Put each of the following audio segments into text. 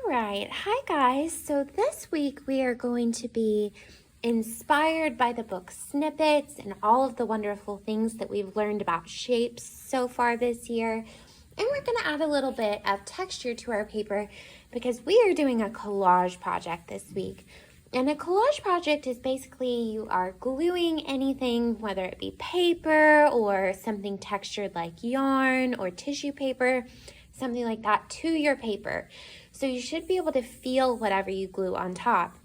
right, hi guys. So this week we are going to be inspired by the book Snippets and all of the wonderful things that we've learned about shapes so far this year. And we're going to add a little bit of texture to our paper because we are doing a collage project this week. And a collage project is basically you are gluing anything, whether it be paper or something textured like yarn or tissue paper, something like that, to your paper. So you should be able to feel whatever you glue on top.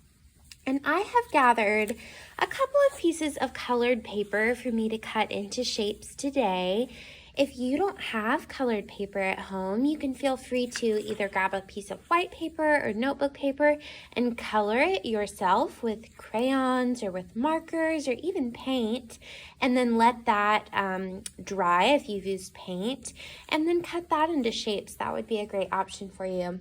And I have gathered a couple of pieces of colored paper for me to cut into shapes today. If you don't have colored paper at home, you can feel free to either grab a piece of white paper or notebook paper and color it yourself with crayons or with markers or even paint, and then let that dry if you've used paint, and then cut that into shapes. That would be a great option for you.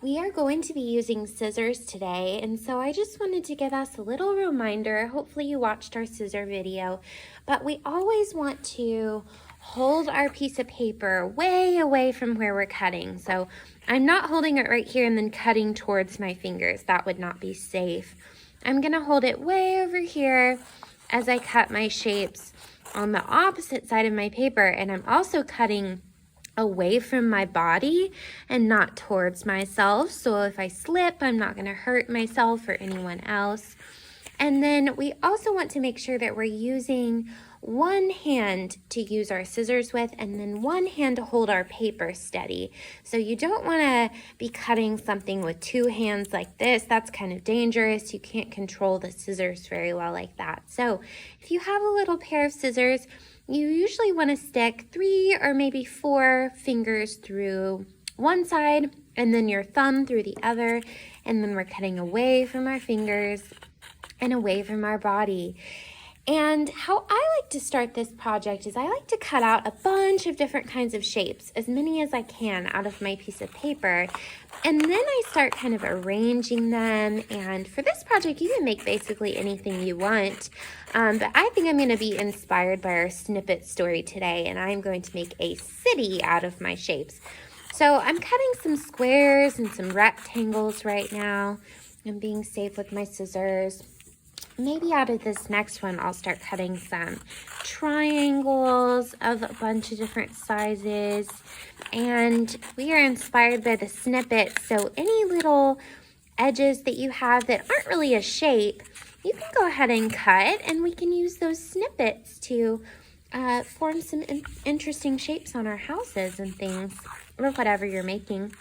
We are going to be using scissors today, and so I just wanted to give us a little reminder. Hopefully you watched our scissor video, but we always want to hold our piece of paper way away from where we're cutting. So I'm not holding it right here and then cutting towards my fingers. That would not be safe. I'm gonna hold it way over here as I cut my shapes on the opposite side of my paper, and I'm also cutting away from my body and not towards myself. So if I slip, I'm not gonna hurt myself or anyone else. And then we also want to make sure that we're using one hand to use our scissors with and then one hand to hold our paper steady. So you don't want to be cutting something with two hands like this. That's kind of dangerous. You can't control the scissors very well like that. So if you have a little pair of scissors, you usually want to stick 3 or maybe 4 fingers through one side and then your thumb through the other, and then we're cutting away from our fingers and away from our body. And how I like to start this project is I like to cut out a bunch of different kinds of shapes, as many as I can out of my piece of paper. And then I start kind of arranging them. And for this project, you can make basically anything you want. But I think I'm going to be inspired by our snippet story today, and I'm going to make a city out of my shapes. So I'm cutting some squares and some rectangles right now. I'm being safe with my scissors. Maybe out of this next one, I'll start cutting some triangles of a bunch of different sizes. And we are inspired by the snippet, so any little edges that you have that aren't really a shape, you can go ahead and cut, and we can use those snippets to form some interesting shapes on our houses and things, or whatever you're making.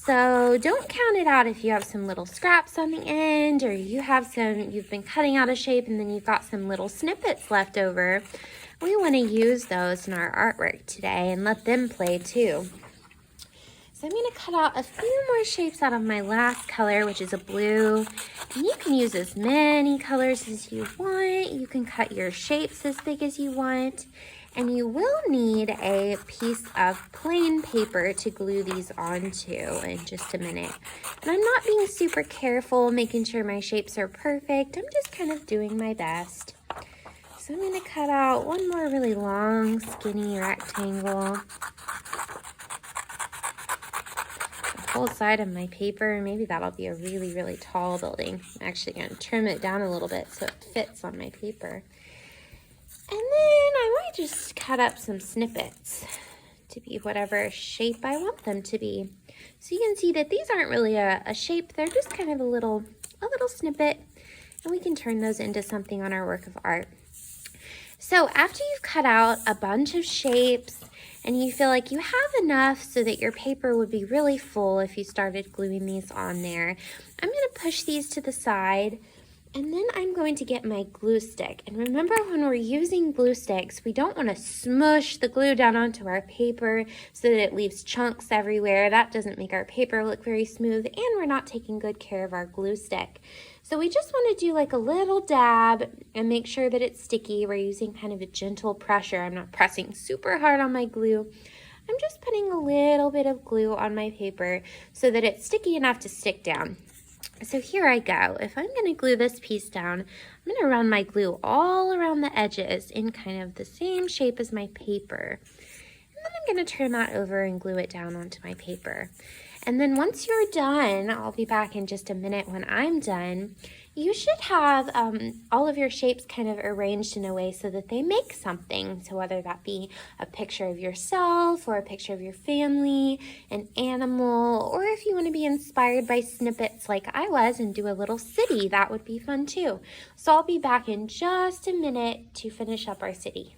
So don't count it out if you have some little scraps on the end, or you've been cutting out a shape and then you've got some little snippets left over. We want to use those in our artwork today and let them play too. So I'm going to cut out a few more shapes out of my last color, which is a blue. And you can use as many colors as you want. You can cut your shapes as big as you want. And you will need a piece of plain paper to glue these onto in just a minute. And I'm not being super careful, making sure my shapes are perfect. I'm just kind of doing my best. So I'm going to cut out one more really long, skinny rectangle. The whole side of my paper. Maybe that'll be a really, really tall building. I'm actually going to trim it down a little bit so it fits on my paper. And then I might just cut up some snippets to be whatever shape I want them to be. So you can see that these aren't really a shape. They're just kind of a little snippet, and we can turn those into something on our work of art. So after you've cut out a bunch of shapes and you feel like you have enough so that your paper would be really full if you started gluing these on there, I'm going to push these to the side. And then I'm going to get my glue stick. And remember, when we're using glue sticks, we don't want to smush the glue down onto our paper so that it leaves chunks everywhere. That doesn't make our paper look very smooth, and we're not taking good care of our glue stick. So we just want to do like a little dab and make sure that it's sticky. We're using kind of a gentle pressure. I'm not pressing super hard on my glue. I'm just putting a little bit of glue on my paper so that it's sticky enough to stick down. So here I go. If I'm going to glue this piece down, I'm going to run my glue all around the edges in kind of the same shape as my paper. And then I'm going to turn that over and glue it down onto my paper. And then once you're done, I'll be back in just a minute when I'm done, you should have all of your shapes kind of arranged in a way so that they make something. So whether that be a picture of yourself or a picture of your family, an animal, or if you want to be inspired by snippets like I was and do a little city, that would be fun too. So I'll be back in just a minute to finish up our city.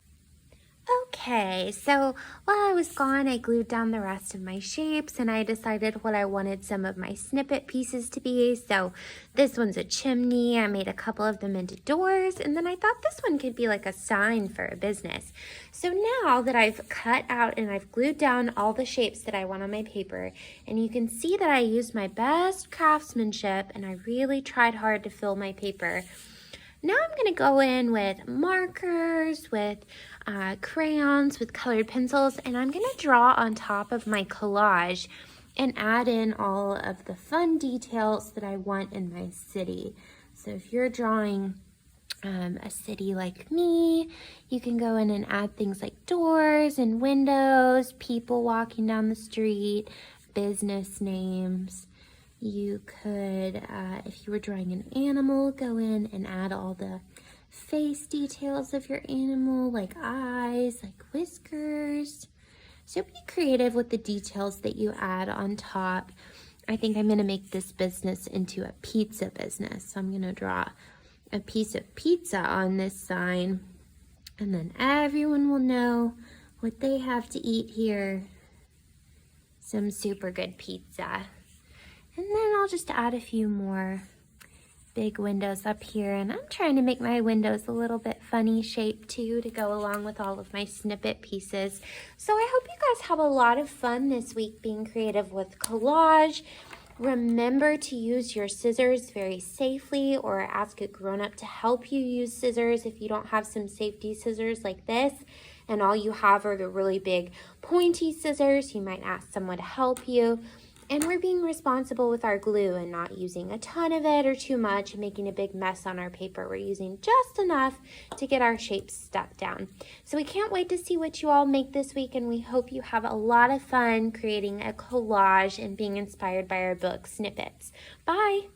Okay, so while I was gone, I glued down the rest of my shapes and I decided what I wanted some of my snippet pieces to be. So this one's a chimney. I made a couple of them into doors, and then I thought this one could be like a sign for a business. So now that I've cut out and I've glued down all the shapes that I want on my paper, and you can see that I used my best craftsmanship and I really tried hard to fill my paper. Now I'm going to go in with markers, with crayons, with colored pencils, and I'm going to draw on top of my collage and add in all of the fun details that I want in my city. So if you're drawing a city like me, you can go in and add things like doors and windows, people walking down the street, business names. You could, if you were drawing an animal, go in and add all the face details of your animal, like eyes, like whiskers. So be creative with the details that you add on top. I think I'm going to make this business into a pizza business. So I'm going to draw a piece of pizza on this sign, and then everyone will know what they have to eat here. Some super good pizza. And then I'll just add a few more big windows up here. And I'm trying to make my windows a little bit funny shape too to go along with all of my snippet pieces. So I hope you guys have a lot of fun this week being creative with collage. Remember to use your scissors very safely, or ask a grown-up to help you use scissors if you don't have some safety scissors like this and all you have are the really big pointy scissors. You might ask someone to help you. And we're being responsible with our glue and not using a ton of it or too much and making a big mess on our paper. We're using just enough to get our shapes stuck down. So we can't wait to see what you all make this week, and we hope you have a lot of fun creating a collage and being inspired by our book, Snippets. Bye!